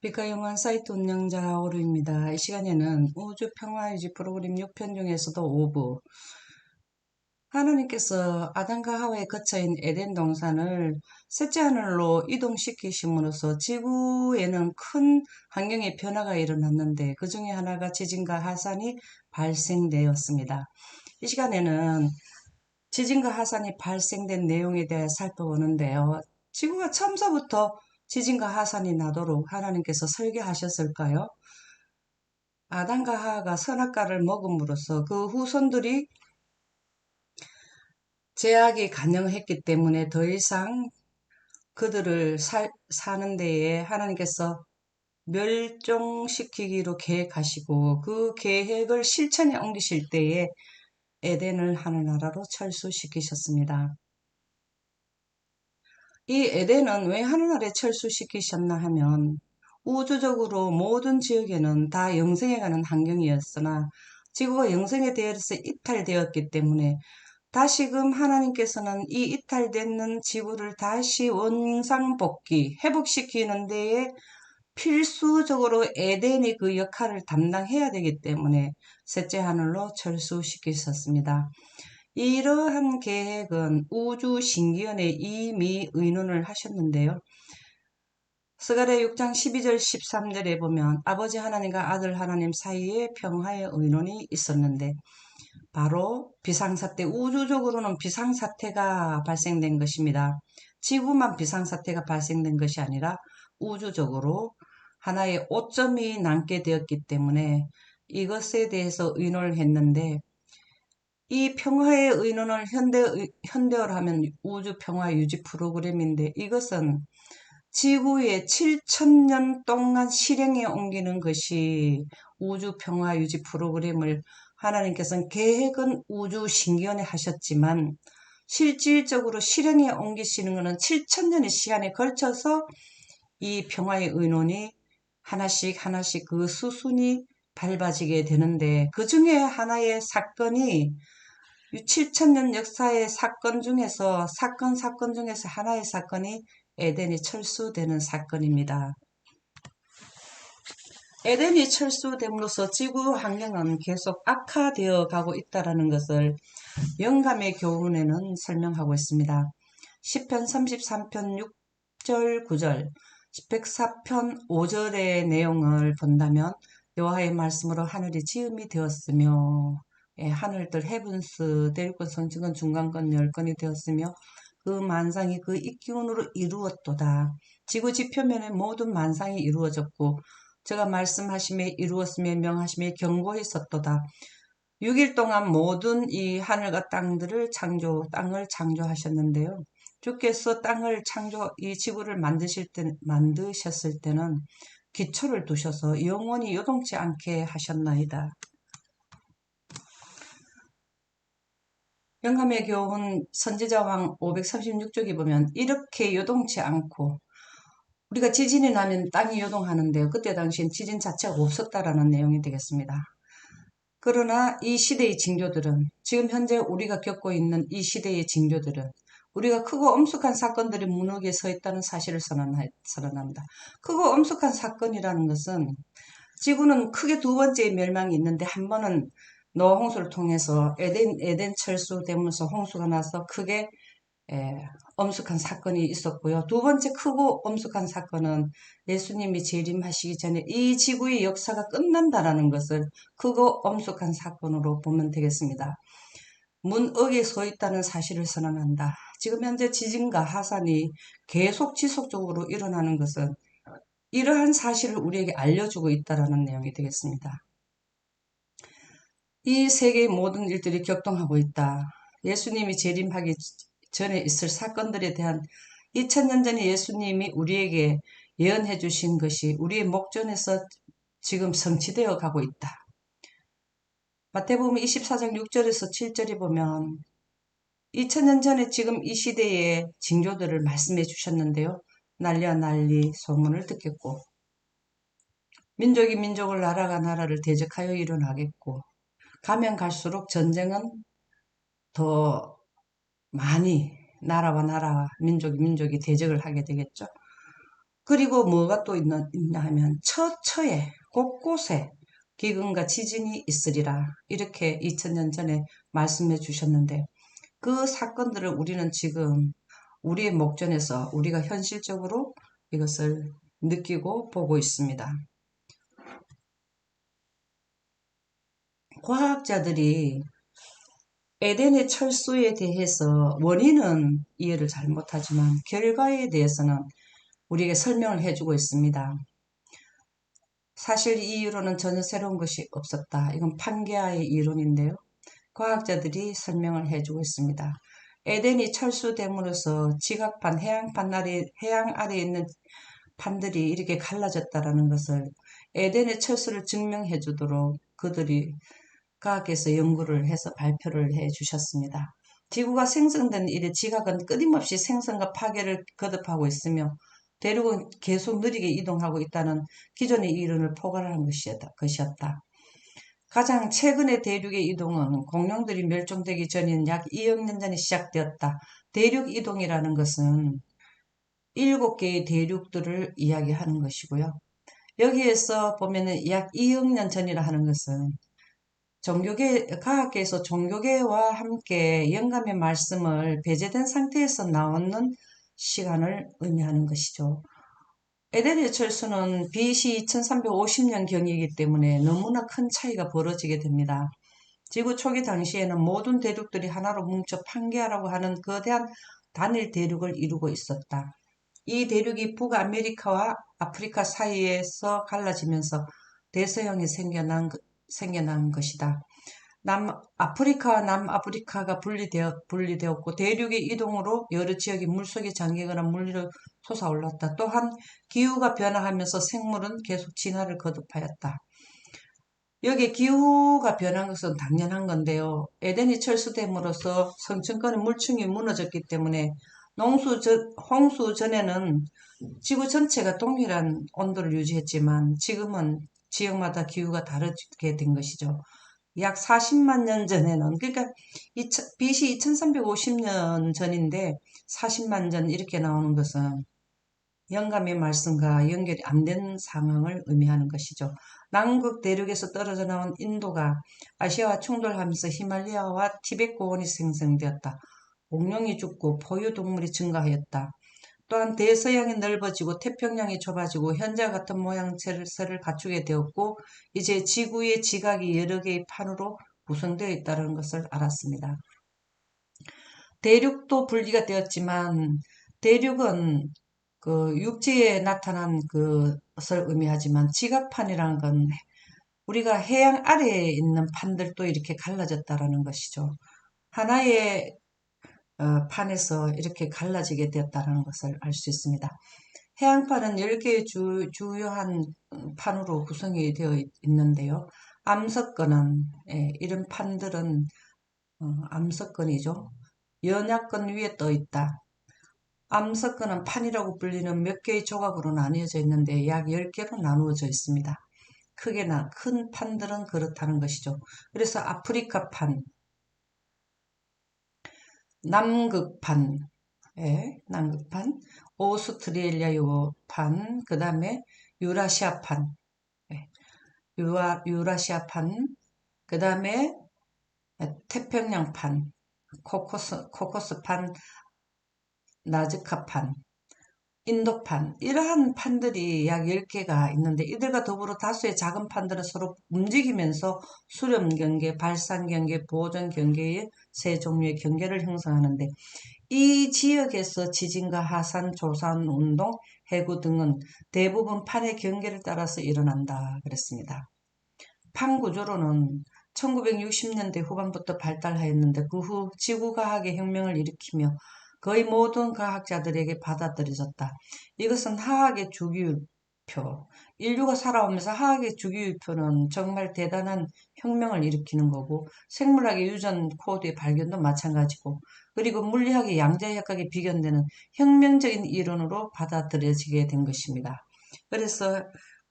빛가영원 사이트 운영자 오루입니다. 이 시간에는 우주평화유지 프로그램 6편 중에서도 5부 하나님께서 아담과 하와에 거처인 에덴 동산을 셋째 하늘로 이동시키심으로써 지구에는 큰 환경의 변화가 일어났는데 그 중에 하나가 지진과 하산이 발생되었습니다. 이 시간에는 지진과 하산이 발생된 내용에 대해 살펴보는데요. 지구가 처음서부터 지진과 하산이 나도록 하나님께서 설계하셨을까요? 아담과 하와가 선악과를 먹음으로써 그 후손들이 제약이 가능했기 때문에 더 이상 그들을 사는 데에 하나님께서 멸종시키기로 계획하시고 그 계획을 실천에 옮기실 때에 에덴을 하늘나라로 철수시키셨습니다. 이 에덴은 왜 하늘나라에 철수시키셨나 하면 우주적으로 모든 지역에는 다 영생에 가는 환경이었으나 지구가 영생에 대해서 이탈되었기 때문에 다시금 하나님께서는 이 이탈되는 지구를 다시 원상복귀, 회복시키는 데에 필수적으로 에덴이 그 역할을 담당해야 되기 때문에 셋째 하늘로 철수시키셨습니다. 이러한 계획은 우주신기원에 이미 의논을 하셨는데요. 스가랴 6장 12절 13절에 보면 아버지 하나님과 아들 하나님 사이에 평화의 의논이 있었는데 바로 비상사태, 우주적으로는 비상사태가 발생된 것입니다. 지구만 비상사태가 발생된 것이 아니라 우주적으로 하나의 오점이 남게 되었기 때문에 이것에 대해서 의논을 했는데 이 평화의 의논을 현대어하면 우주평화유지 프로그램인데 이것은 지구의 7천년 동안 실행에 옮기는 것이 우주평화유지 프로그램을 하나님께서는 계획은 우주신기원에 하셨지만 실질적으로 실행에 옮기시는 것은 7천년의 시간에 걸쳐서 이 평화의 의논이 하나씩 그 수순이 밟아지게 되는데 그 중에 하나의 사건이 7천년 역사의 사건 중에서 사건 중에서 하나의 사건이 에덴이 철수되는 사건입니다. 에덴이 철수됨으로써 지구 환경은 계속 악화되어 가고 있다는 것을 영감의 교훈에는 설명하고 있습니다. 시편 33편 6절 9절 104편 5절의 내용을 본다면 여호와의 말씀으로 하늘이 지음이 되었으며 하늘들 헤븐스 대륙권 성층권 중간권 열권이 되었으며 그 만상이 그 입기운으로 이루었도다. 지구 지표면에 모든 만상이 이루어졌고 제가 말씀하심에 이루었으며 명하심에 경고했었도다. 6일 동안 모든 이 하늘과 땅을 창조하셨는데요. 주께서 이 지구를 만드셨을 때는 기초를 두셔서 영원히 요동치 않게 하셨나이다. 영감의 교훈 선지자왕 536쪽에 보면 이렇게 요동치 않고 우리가 지진이 나면 땅이 요동하는데요. 그때 당시엔 지진 자체가 없었다라는 내용이 되겠습니다. 그러나 이 시대의 징조들은 지금 현재 우리가 겪고 있는 이 시대의 징조들은 우리가 크고 엄숙한 사건들이 무너게 서 있다는 사실을 선언합니다. 크고 엄숙한 사건이라는 것은 지구는 크게 두 번째의 멸망이 있는데 한 번은 노아 홍수를 통해서 에덴 철수되면서 홍수가 나서 크게 엄숙한 사건이 있었고요. 두 번째 크고 엄숙한 사건은 예수님이 재림하시기 전에 이 지구의 역사가 끝난다라는 것을 크고 엄숙한 사건으로 보면 되겠습니다. 문억에 서 있다는 사실을 선언한다. 지금 현재 지진과 하산이 계속 지속적으로 일어나는 것은 이러한 사실을 우리에게 알려주고 있다는 내용이 되겠습니다. 이 세계의 모든 일들이 격동하고 있다. 예수님이 재림하기 전에 있을 사건들에 대한 2000년 전에 예수님이 우리에게 예언해 주신 것이 우리의 목전에서 지금 성취되어 가고 있다. 마태복음 24장 6절에서 7절에 보면 2000년 전에 지금 이 시대의 징조들을 말씀해 주셨는데요. 난리와 난리 소문을 듣겠고 민족이 민족을 나라가 나라를 대적하여 일어나겠고 가면 갈수록 전쟁은 더 많이 나라와 민족이 대적을 하게 되겠죠. 그리고 뭐가 또 있나 하면 처처에 곳곳에 기근과 지진이 있으리라 이렇게 2000년 전에 말씀해 주셨는데 그 사건들을 우리는 지금 우리의 목전에서 우리가 현실적으로 이것을 느끼고 보고 있습니다. 과학자들이 에덴의 철수에 대해서 원인은 이해를 잘 못하지만 결과에 대해서는 우리에게 설명을 해주고 있습니다. 사실 이 이론은 전혀 새로운 것이 없었다. 이건 판게아의 이론인데요. 과학자들이 설명을 해주고 있습니다. 에덴이 철수됨으로써 지각판, 해양 아래에 있는 판들이 이렇게 갈라졌다라는 것을 에덴의 철수를 증명해 주도록 그들이 과학에서 연구를 해서 발표를 해 주셨습니다. 지구가 생성된 이래 지각은 끊임없이 생성과 파괴를 거듭하고 있으며 대륙은 계속 느리게 이동하고 있다는 기존의 이론을 포괄하는 것이었다. 가장 최근의 대륙의 이동은 공룡들이 멸종되기 전인 약 2억 년 전에 시작되었다. 대륙 이동이라는 것은 7개의 대륙들을 이야기하는 것이고요. 여기에서 보면은 약 2억 년 전이라 하는 것은 과학계에서 종교계와 함께 영감의 말씀을 배제된 상태에서 나오는 시간을 의미하는 것이죠. 에덴의 철수는 BC 2350년 경이기 때문에 너무나 큰 차이가 벌어지게 됩니다. 지구 초기 당시에는 모든 대륙들이 하나로 뭉쳐 판게아라고 하는 거대한 단일 대륙을 이루고 있었다. 이 대륙이 북아메리카와 아프리카 사이에서 갈라지면서 대서양이 생겨난 것이다. 남아프리카와 남아프리카가 분리되었고 대륙의 이동으로 여러 지역이 물속에 잠기거나 물리로 솟아올랐다. 또한 기후가 변화하면서 생물은 계속 진화를 거듭하였다. 여기 기후가 변한 것은 당연한 건데요. 에덴이 철수됨으로써 성층권의 물층이 무너졌기 때문에 홍수 전에는 지구 전체가 동일한 온도를 유지했지만 지금은 지역마다 기후가 다르게 된 것이죠. 약 40만 년 전에는 그러니까 BC 2350년 전인데 40만 전 이렇게 나오는 것은 영감의 말씀과 연결이 안 된 상황을 의미하는 것이죠. 남극 대륙에서 떨어져 나온 인도가 아시아와 충돌하면서 히말라야와 티베트 고원이 생성되었다. 공룡이 죽고 포유동물이 증가하였다. 또한 대서양이 넓어지고 태평양이 좁아지고 현재와 같은 모양새를 갖추게 되었고 이제 지구의 지각이 여러 개의 판으로 구성되어 있다는 것을 알았습니다. 대륙도 분리가 되었지만 대륙은 그 육지에 나타난 그것을 의미하지만 지각판이라는 건 우리가 해양 아래에 있는 판들도 이렇게 갈라졌다라는 것이죠. 하나의 판에서 이렇게 갈라지게 되었다는 것을 알 수 있습니다. 해양판은 10개의 주요한 판으로 구성이 되어 있는데요. 암석권은 이런 판들은 암석권이죠. 연약권 위에 떠 있다. 암석권은 판이라고 불리는 몇 개의 조각으로 나뉘어져 있는데 약 10개로 나누어져 있습니다. 큰 판들은 그렇다는 것이죠. 그래서 아프리카판, 남극판, 오스트레일리아판, 그 다음에 유라시아판, 예, 유라시아판, 그 다음에 태평양판, 코코스판, 나즈카판, 인도판 이러한 판들이 약 10개가 있는데 이들과 더불어 다수의 작은 판들은 서로 움직이면서 수렴 경계, 발산 경계, 보존 경계의 세 종류의 경계를 형성하는데 이 지역에서 지진과 하산, 조산, 운동, 해구 등은 대부분 판의 경계를 따라서 일어난다 그랬습니다. 판 구조로는 1960년대 후반부터 발달하였는데 그 후 지구과학의 혁명을 일으키며 거의 모든 과학자들에게 받아들여졌다. 이것은 화학의 주기율표. 인류가 살아오면서 화학의 주기율표는 정말 대단한 혁명을 일으키는 거고 생물학의 유전 코드의 발견도 마찬가지고 그리고 물리학의 양자역학에 비견되는 혁명적인 이론으로 받아들여지게 된 것입니다. 그래서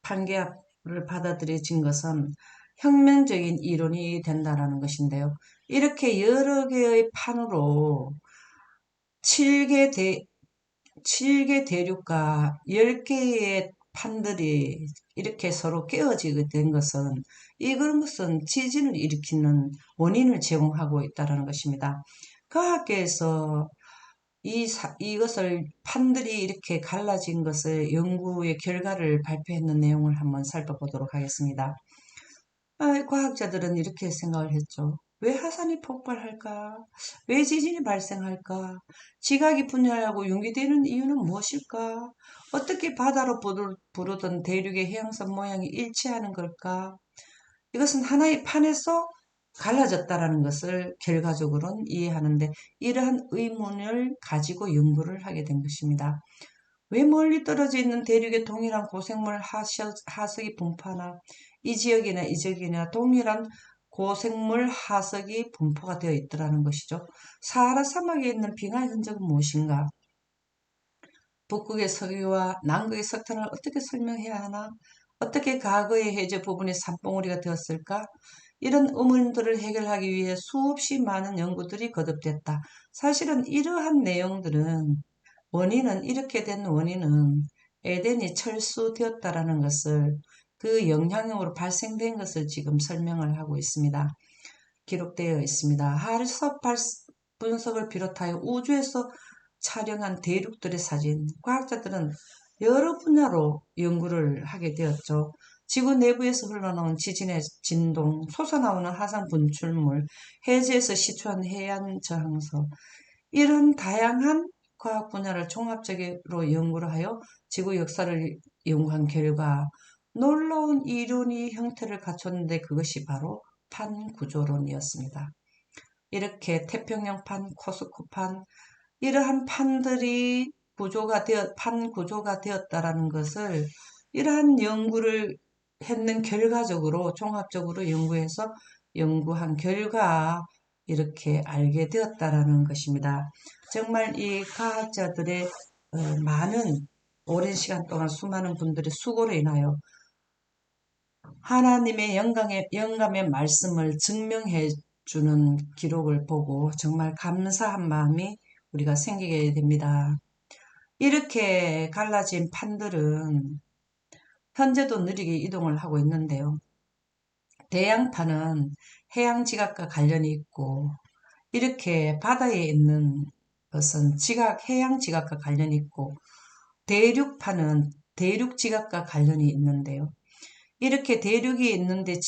판게압을 받아들여진 것은 혁명적인 이론이 된다라는 것인데요. 이렇게 여러 개의 판으로 7개 대륙과 10개의 판들이 이렇게 서로 깨어지게 된 것은 이런 것은 지진을 일으키는 원인을 제공하고 있다는 것입니다. 과학계에서 이것을 판들이 이렇게 갈라진 것을 연구의 결과를 발표했는 내용을 한번 살펴보도록 하겠습니다. 과학자들은 이렇게 생각을 했죠. 왜 화산이 폭발할까? 왜 지진이 발생할까? 지각이 분열하고 융기되는 이유는 무엇일까? 어떻게 바다로 부르던 대륙의 해양선 모양이 일치하는 걸까? 이것은 하나의 판에서 갈라졌다라는 것을 결과적으로는 이해하는데 이러한 의문을 가지고 연구를 하게 된 것입니다. 왜 멀리 떨어져 있는 대륙에 동일한 고생물 하석이 분포하나 이 지역이나 이 지역이나 동일한 고생물 하석이 분포가 되어 있더라는 것이죠. 사하라 사막에 있는 빙하의 흔적은 무엇인가? 북극의 석유와 남극의 석탄을 어떻게 설명해야 하나? 어떻게 과거의 해저 부분이 산봉우리가 되었을까? 이런 의문들을 해결하기 위해 수없이 많은 연구들이 거듭됐다. 사실은 이러한 내용들은 이렇게 된 원인은 에덴이 철수되었다라는 것을 그 영향으로 발생된 것을 지금 설명을 하고 있습니다. 기록되어 있습니다. 하르섭 분석을 비롯하여 우주에서 촬영한 대륙들의 사진, 과학자들은 여러 분야로 연구를 하게 되었죠. 지구 내부에서 흘러나온 지진의 진동, 솟아나오는 화산 분출물, 해저에서 시추한 해안 저항서, 이런 다양한 과학 분야를 종합적으로 연구를 하여 지구 역사를 연구한 결과 놀라운 이론이 형태를 갖췄는데 그것이 바로 판구조론이었습니다. 이렇게 태평양판, 코스코판 이러한 판들이 판구조가 되었다라는 것을 이러한 연구를 했는 결과적으로 종합적으로 연구한 결과 이렇게 알게 되었다라는 것입니다. 정말 이 과학자들의 많은 오랜 시간 동안 수많은 분들의 수고로 인하여 하나님의 영감의 말씀을 증명해 주는 기록을 보고 정말 감사한 마음이 우리가 생기게 됩니다. 이렇게 갈라진 판들은 현재도 느리게 이동을 하고 있는데요. 대양판은 해양 지각과 관련이 있고 이렇게 바다에 있는 것은 해양 지각과 관련이 있고 대륙판은 대륙 지각과 관련이 있는데요. 이렇게 대륙이 있는데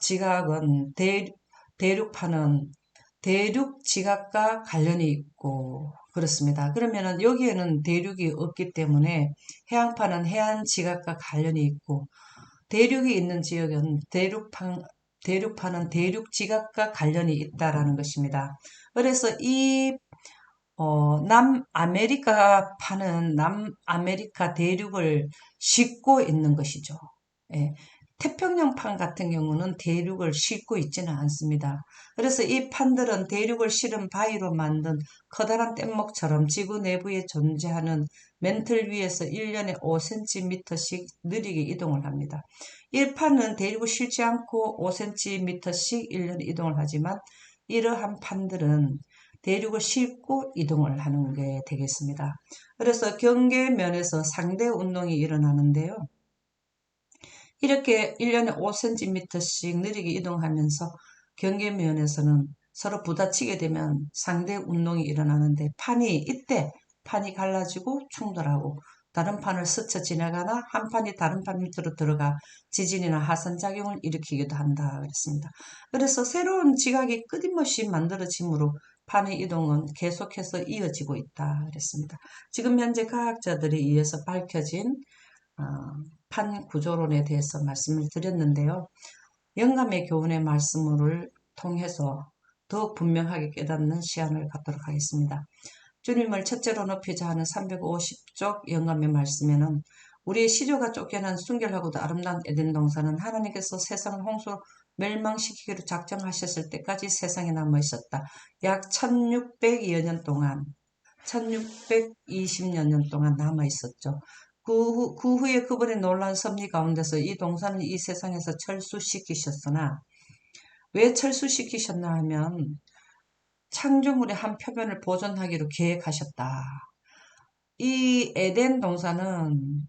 지각은 대륙판은 대륙 지각과 관련이 있고 그렇습니다. 그러면은 여기에는 대륙이 없기 때문에 해안판은 해안 지각과 관련이 있고 대륙이 있는 지역은 대륙판은 대륙 지각과 관련이 있다라는 것입니다. 그래서 이 남아메리카판은 남아메리카 대륙을 싣고 있는 것이죠. 예. 태평양판 같은 경우는 대륙을 싣고 있지는 않습니다. 그래서 이 판들은 대륙을 실은 바위로 만든 커다란 뗏목처럼 지구 내부에 존재하는 맨틀 위에서 1년에 5cm씩 느리게 이동을 합니다. 이 판은 대륙을 실지 않고 5cm씩 1년에 이동을 하지만 이러한 판들은 대륙을 싣고 이동을 하는 게 되겠습니다. 그래서 경계면에서 상대 운동이 일어나는데요. 이렇게 1년에 5cm씩 느리게 이동하면서 경계면에서는 서로 부딪히게 되면 상대 운동이 일어나는데 이때 판이 갈라지고 충돌하고 다른 판을 스쳐 지나가나 한 판이 다른 판 밑으로 들어가 지진이나 하산작용을 일으키기도 한다 그랬습니다. 그래서 새로운 지각이 끊임없이 만들어지므로 판의 이동은 계속해서 이어지고 있다 그랬습니다. 지금 현재 과학자들에 의해서 밝혀진 어, 판 구조론에 대해서 말씀을 드렸는데요. 영감의 교훈의 말씀을 통해서 더욱 분명하게 깨닫는 시간을 갖도록 하겠습니다. 주님을 첫째로 높이자 하는 350쪽 영감의 말씀에는 우리의 시조가 쫓겨난 순결하고도 아름다운 에덴 동산은 하나님께서 세상을 홍수로 멸망시키기로 작정하셨을 때까지 세상에 남아 있었다. 약 1600여 년 동안 1620여 년 동안 남아 있었죠. 그 후에 그분의 놀라운 섭리 가운데서 이 동산을 이 세상에서 철수시키셨으나 왜 철수시키셨나 하면 창조물의 한 표면을 보존하기로 계획하셨다. 이 에덴 동산은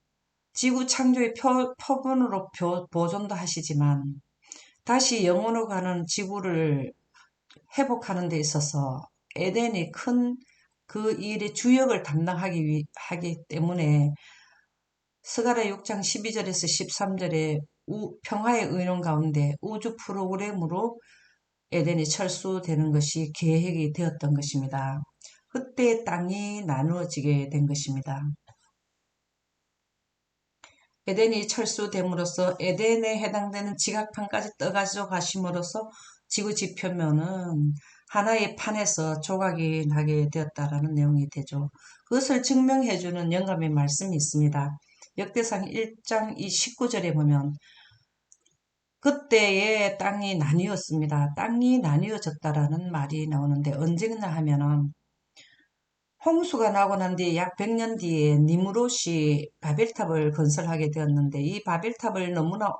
지구 창조의 표본으로 보존도 하시지만 다시 영원으로 가는 지구를 회복하는 데 있어서 에덴이 큰 그 일의 주역을 하기 때문에 스가랴 6장 12절에서 13절에 평화의 의논 가운데 우주 프로그램으로 에덴이 철수되는 것이 계획이 되었던 것입니다. 그때 땅이 나누어지게 된 것입니다. 에덴이 철수됨으로써 에덴에 해당되는 지각판까지 떠가지고 가심으로써 지구 지표면은 하나의 판에서 조각이 나게 되었다라는 내용이 되죠. 그것을 증명해주는 영감의 말씀이 있습니다. 역대상 1장 19절에 보면 그때의 땅이 나뉘었습니다. 땅이 나뉘어졌다라는 말이 나오는데 언제나 하면은 홍수가 나고 난 뒤에 약 100년 뒤에 니무롯이 바벨탑을 건설하게 되었는데 이 바벨탑을 너무나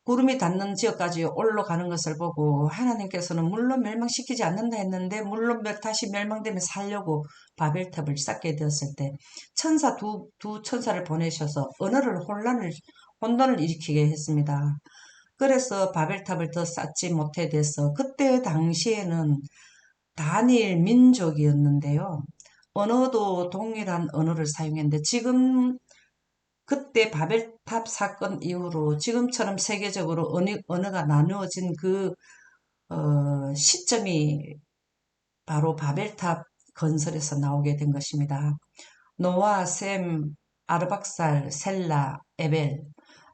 구름이 닿는 지역까지 올라가는 것을 보고 하나님께서는 물론 멸망시키지 않는다 했는데 물론 다시 멸망되면 살려고 바벨탑을 쌓게 되었을 때 천사 두 천사를 보내셔서 혼돈을 일으키게 했습니다. 그래서 바벨탑을 더 쌓지 못해 돼서 그때 당시에는 다니엘 민족이었는데요. 언어도 동일한 언어를 사용했는데 지금 그때 바벨탑 사건 이후로 지금처럼 세계적으로 언어가 나누어진 그 시점이 바로 바벨탑 건설에서 나오게 된 것입니다. 노아, 셈, 아르박살, 셀라, 에벨.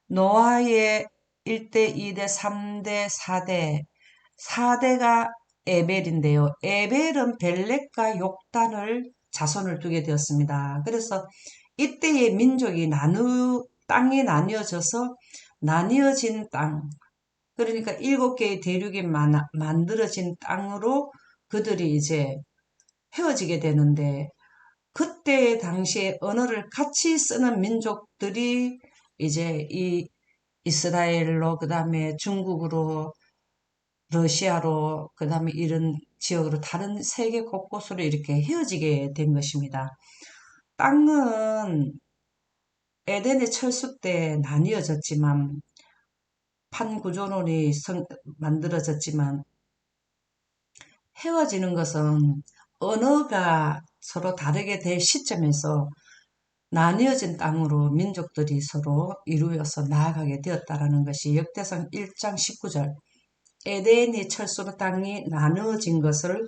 노아의 1대, 2대, 3대, 4대, 4대가 에벨인데요. 에벨은 벨렉과 욕단을 자손을 두게 되었습니다. 그래서 이때의 민족이 땅이 나뉘어져서 나뉘어진 땅, 그러니까 7개의 대륙이 만들어진 땅으로 그들이 이제 헤어지게 되는데 그때 당시에 언어를 같이 쓰는 민족들이 이제 이 이스라엘로 그 다음에 중국으로 러시아로 그 다음에 이런 지역으로 다른 세계 곳곳으로 이렇게 헤어지게 된 것입니다. 땅은 에덴의 철수 때 나뉘어졌지만 판구조론이 만들어졌지만 헤어지는 것은 언어가 서로 다르게 될 시점에서 나뉘어진 땅으로 민족들이 서로 이루어서 나아가게 되었다라는 것이 역대상 1장 19절 에덴이 철수로 땅이 나누어진 것을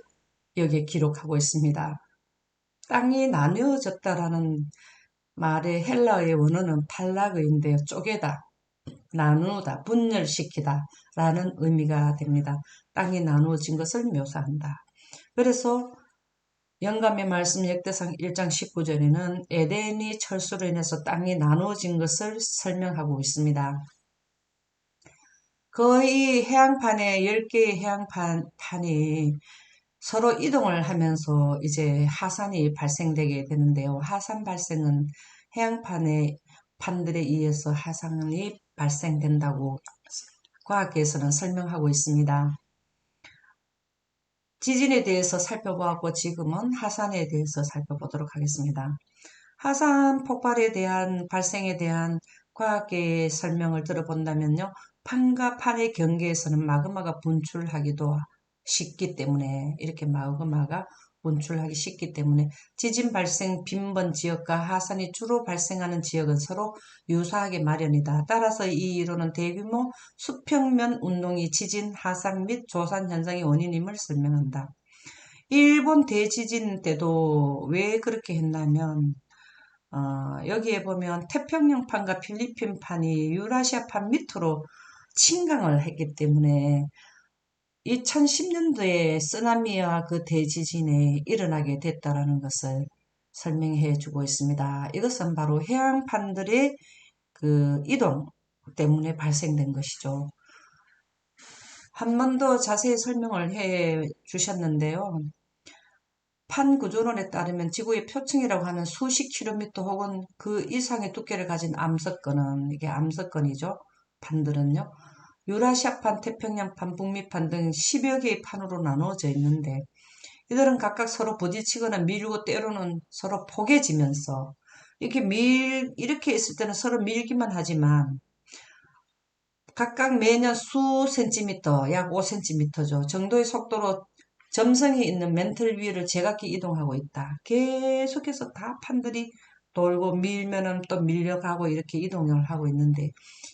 여기에 기록하고 있습니다. 땅이 나누어졌다라는 말의 헬라어의 원어는 팔라그인데요. 쪼개다, 나누다, 분열시키다 라는 의미가 됩니다. 땅이 나누어진 것을 묘사한다. 그래서 영감의 말씀 역대상 1장 19절에는 에덴이 철수로 인해서 땅이 나누어진 것을 설명하고 있습니다. 거의 해양판에 10개의 해양판이 서로 이동을 하면서 이제 하산이 발생되게 되는데요. 하산 발생은 해양판의 판들에 의해서 하산이 발생된다고 과학계에서는 설명하고 있습니다. 지진에 대해서 살펴보았고 지금은 하산에 대해서 살펴보도록 하겠습니다. 하산 폭발에 대한 발생에 대한 과학계의 설명을 들어본다면요. 판과 판의 경계에서는 마그마가 분출하기도 쉽기 때문에 이렇게 마그마가 분출하기 쉽기 때문에 지진 발생 빈번 지역과 하산이 주로 발생하는 지역은 서로 유사하게 마련이다. 따라서 이 이론은 대규모 수평면 운동이 지진, 하산 및 조산 현상의 원인임을 설명한다. 일본 대지진 때도 왜 그렇게 했냐면 여기에 보면 태평양판과 필리핀판이 유라시아판 밑으로 침강을 했기 때문에 2010년도에 쓰나미와 그 대지진이 일어나게 됐다라는 것을 설명해 주고 있습니다. 이것은 바로 해양판들의 그 이동 때문에 발생된 것이죠. 한 번 더 자세히 설명을 해 주셨는데요. 판 구조론에 따르면 지구의 표층이라고 하는 수십 킬로미터 혹은 그 이상의 두께를 가진 암석권은 이게 암석권이죠. 판들은요. 유라시아판, 태평양판, 북미판 등 10여 개의 판으로 나누어져 있는데 이들은 각각 서로 부딪히거나 밀고 때로는 서로 포개지면서 이렇게 있을 때는 서로 밀기만 하지만 각각 매년 수 센티미터, 약 5cm죠. 정도의 속도로 점성이 있는 멘틀 위를 제각기 이동하고 있다. 계속해서 다 판들이 돌고 밀면은 또 밀려가고 이렇게 이동을 하고 있는데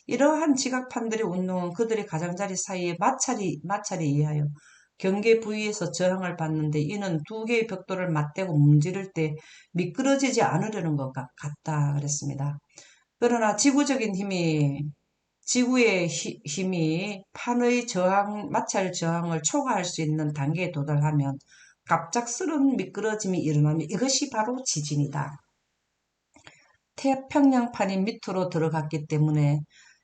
이러한 지각판들의 운동은 그들의 가장자리 사이에 마찰에 의하여 경계 부위에서 저항을 받는데 이는 두 개의 벽돌을 맞대고 문지를 때 미끄러지지 않으려는 것 같다 그랬습니다. 그러나 지구의 힘이 판의 마찰 저항을 초과할 수 있는 단계에 도달하면 갑작스런 미끄러짐이 일어나면 이것이 바로 지진이다. 태평양판이 밑으로 들어갔기 때문에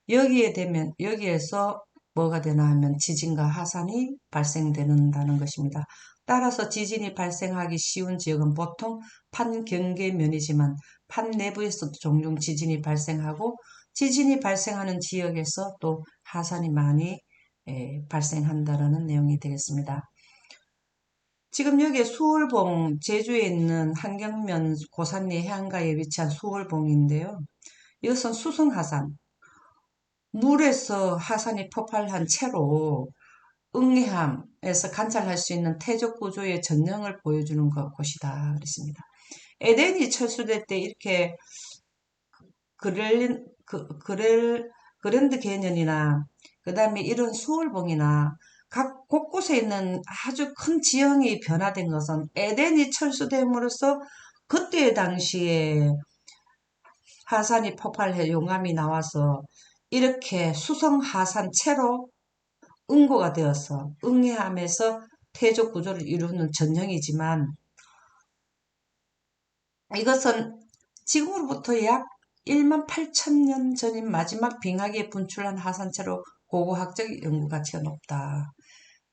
여기에서 뭐가 되나 하면 지진과 하산이 발생된다는 것입니다. 따라서 지진이 발생하기 쉬운 지역은 보통 판 경계면이지만 판 내부에서도 종종 지진이 발생하고 지진이 발생하는 지역에서 또 하산이 많이 발생한다는 내용이 되겠습니다. 지금 여기에 수월봉, 제주에 있는 한경면 고산리 해안가에 위치한 수월봉인데요. 이것은 수성하산, 물에서 하산이 폭발한 채로 응해함에서 관찰할 수 있는 태적 구조의 전형을 보여주는 곳이다. 그랬습니다. 에덴이 철수될 때 이렇게 그랜드 개년이나 그 다음에 이런 수월봉이나 각 곳곳에 있는 아주 큰 지형이 변화된 것은 에덴이 철수됨으로써 그때 당시에 하산이 폭발해 용암이 나와서 이렇게 수성 하산체로 응고가 되어서 응해함에서 태적 구조를 이루는 전형이지만 이것은 지금으로부터 약 1만 8천 년 전인 마지막 빙하기에 분출한 하산체로 고고학적 연구 가치가 높다.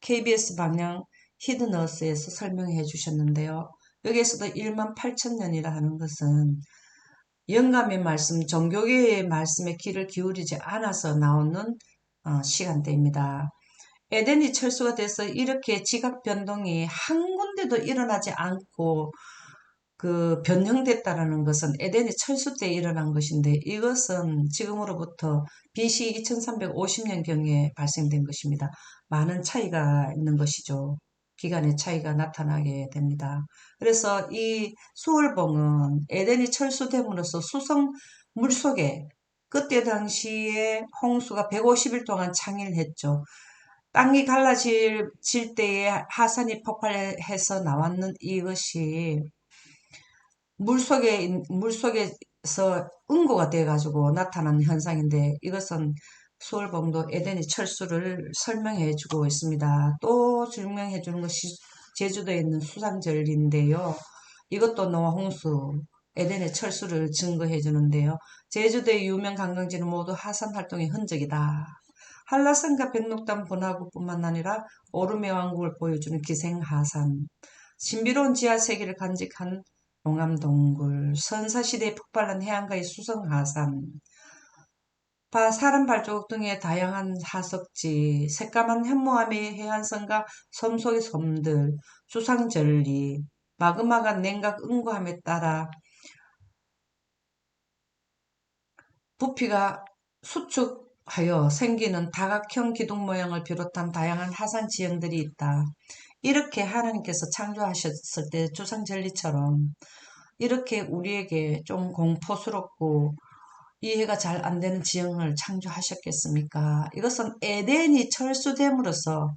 KBS 방영 히든어스에서 설명해 주셨는데요. 여기에서도 1만 8천 년이라 하는 것은 영감의 말씀, 종교계의 말씀에 귀를 기울이지 않아서 나오는 시간대입니다. 에덴이 철수가 돼서 이렇게 지각 변동이 한 군데도 일어나지 않고 변형됐다라는 것은 에덴이 철수 때 일어난 것인데 이것은 지금으로부터 BC 2350년경에 발생된 것입니다. 많은 차이가 있는 것이죠. 기간의 차이가 나타나게 됩니다. 그래서 이 수월봉은 에덴이 철수됨으로써 수성 물속에 그때 당시에 홍수가 150일 동안 창일했죠. 땅이 갈라질 때에 하산이 폭발해서 나왔는 이것이 물속에서 응고가 돼가지고 나타나는 현상인데 이것은 수월봉도 에덴의 철수를 설명해 주고 있습니다. 또 설명해 주는 것이 제주도에 있는 수상절인데요. 이것도 노홍수, 에덴의 철수를 증거해 주는데요. 제주도의 유명 관광지는 모두 하산 활동의 흔적이다. 한라산과 백록담 분화구뿐만 아니라 오름의 왕국을 보여주는 기생하산, 신비로운 지하세계를 간직한 용암동굴, 선사시대에 폭발한 해안가의 수성하산, 사람 발자국 등의 다양한 하석지, 새까만 현무암의 해안선과 섬 속의 섬들, 수상절리, 마그마가 냉각 응고함에 따라 부피가 수축하여 생기는 다각형 기둥 모양을 비롯한 다양한 하산 지형들이 있다. 이렇게 하나님께서 창조하셨을 때 주상절리처럼 이렇게 우리에게 좀 공포스럽고 이해가 잘 안 되는 지형을 창조하셨겠습니까? 이것은 에덴이 철수됨으로써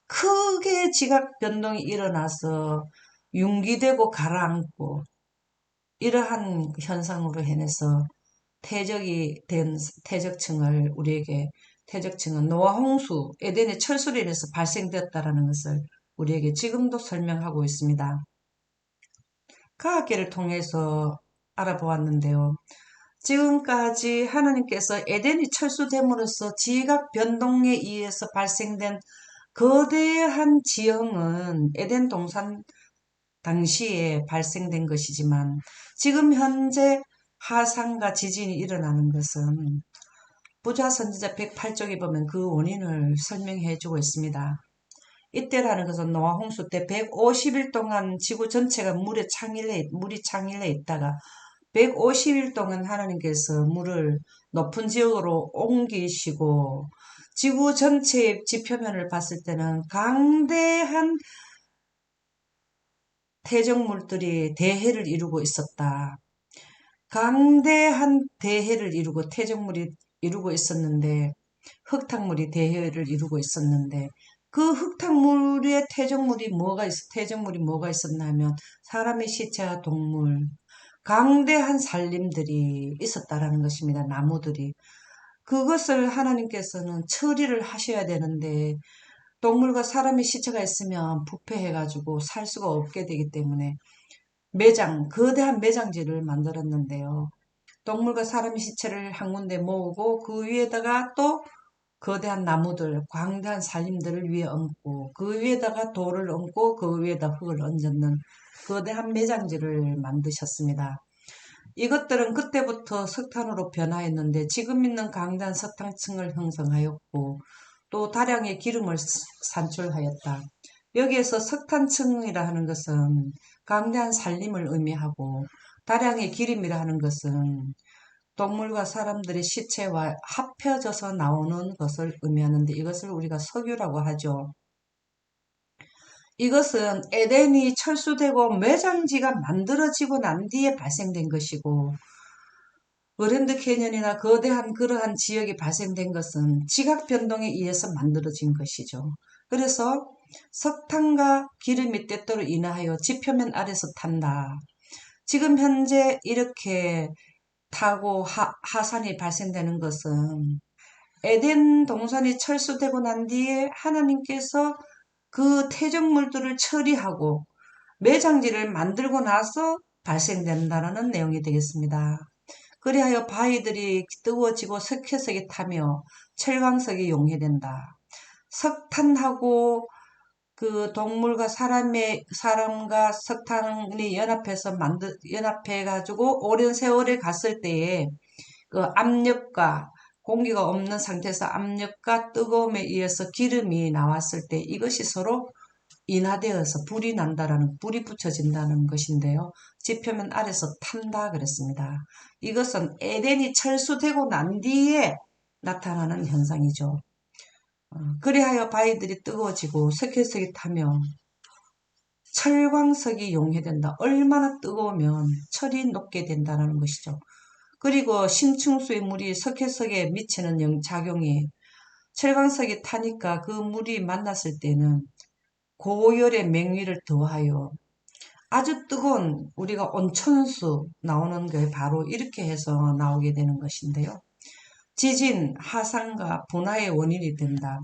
크게 지각 변동이 일어나서 융기되고 가라앉고 이러한 현상으로 인해서 태적이 된 태적층을 우리에게 태적층은 노아 홍수, 에덴의 철수로 인해서 발생되었다라는 것을 우리에게 지금도 설명하고 있습니다. 과학계를 통해서 알아보았는데요. 지금까지 하나님께서 에덴이 철수됨으로써 지각 변동에 의해서 발생된 거대한 지형은 에덴 동산 당시에 발생된 것이지만 지금 현재 하산과 지진이 일어나는 것은 부자 선지자 108쪽에 보면 그 원인을 설명해 주고 있습니다. 이때라는 것은 노아 홍수 때 150일 동안 지구 전체가 물이 창일해 있다가 150일 동안 하나님께서 물을 높은 지역으로 옮기시고 지구 전체의 지표면을 봤을 때는 강대한 태적물들이 대해를 이루고 있었다. 강대한 대해를 이루고 태적물이 이루고 있었는데 흙탕물이 대해를 이루고 있었는데 그 흙탕물의 태적물이 뭐가 있었냐면 사람의 시체와 동물, 강대한 산림들이 있었다라는 것입니다. 나무들이. 그것을 하나님께서는 처리를 하셔야 되는데 동물과 사람의 시체가 있으면 부패해가지고 살 수가 없게 되기 때문에 거대한 매장지를 만들었는데요. 동물과 사람의 시체를 한 군데 모으고 그 위에다가 또 거대한 나무들, 광대한 산림들을 위에 얹고 그 위에다가 돌을 얹고 그 위에다 흙을 얹는 거대한 매장지를 만드셨습니다. 이것들은 그때부터 석탄으로 변화했는데 지금 있는 강대한 석탄층을 형성하였고 또 다량의 기름을 산출하였다. 여기에서 석탄층이라 하는 것은 강대한 산림을 의미하고 다량의 기름이라 하는 것은 동물과 사람들의 시체와 합혀져서 나오는 것을 의미하는데 이것을 우리가 석유라고 하죠. 이것은 에덴이 철수되고 매장지가 만들어지고 난 뒤에 발생된 것이고 그랜드 캐년이나 거대한 그러한 지역이 발생된 것은 지각 변동에 의해서 만들어진 것이죠. 그래서 석탄과 기름이 때때로 인하여 지표면 아래서 탄다. 지금 현재 이렇게 타고 하산이 발생되는 것은 에덴 동산이 철수되고 난 뒤에 하나님께서 그 퇴적물들을 처리하고 매장지를 만들고 나서 발생된다는 내용이 되겠습니다. 그리하여 바위들이 뜨거워지고 석회석이 타며 철광석이 용해된다. 석탄하고 그 동물과 사람과 석탄이 연합해가지고 오랜 세월에 갔을 때에 그 압력과 공기가 없는 상태에서 압력과 뜨거움에 의해서 기름이 나왔을 때 이것이 서로 인하되어서 불이 붙여진다는 것인데요. 지표면 아래서 탄다 그랬습니다. 이것은 에덴이 철수되고 난 뒤에 나타나는 현상이죠. 그리하여 바위들이 뜨거워지고 석회석이 타며 철광석이 용해된다. 얼마나 뜨거우면 철이 녹게 된다는 것이죠. 그리고 심층수의 물이 석회석에 미치는 작용이 철광석이 타니까 그 물이 만났을 때는 고열의 맹위를 더하여 아주 뜨거운 우리가 온천수 나오는 게 바로 이렇게 해서 나오게 되는 것인데요. 지진, 하산과 분화의 원인이 된다.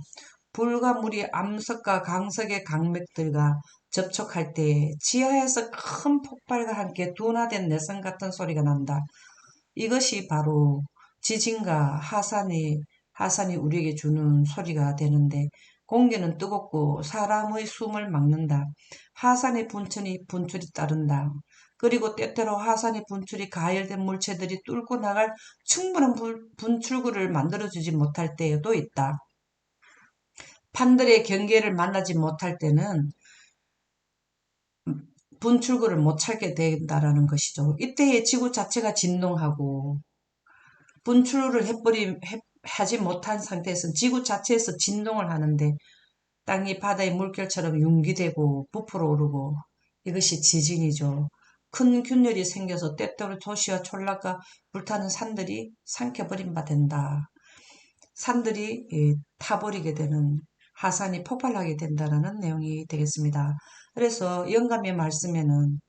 불과 물이 암석과 강석의 강맥들과 접촉할 때 지하에서 큰 폭발과 함께 둔화된 내성 같은 소리가 난다. 이것이 바로 지진과 하산이 우리에게 주는 소리가 되는데 공기는 뜨겁고 사람의 숨을 막는다. 하산의 분출이 따른다. 그리고 때때로 하산의 분출이 가열된 물체들이 뚫고 나갈 충분한 분출구를 만들어주지 못할 때에도 있다. 판들의 경계를 만나지 못할 때는 분출구를 못 찾게 된다라는 것이죠. 이때에 지구 자체가 진동하고 분출을 하지 못한 상태에서 지구 자체에서 진동을 하는데 땅이 바다의 물결처럼 융기되고 부풀어 오르고 이것이 지진이죠. 큰 균열이 생겨서 때때로 도시와 촌락과 불타는 산들이 삼켜버린 바 된다. 산들이 타버리게 되는 하산이 폭발하게 된다는 내용이 되겠습니다. 그래서 영감의 말씀에는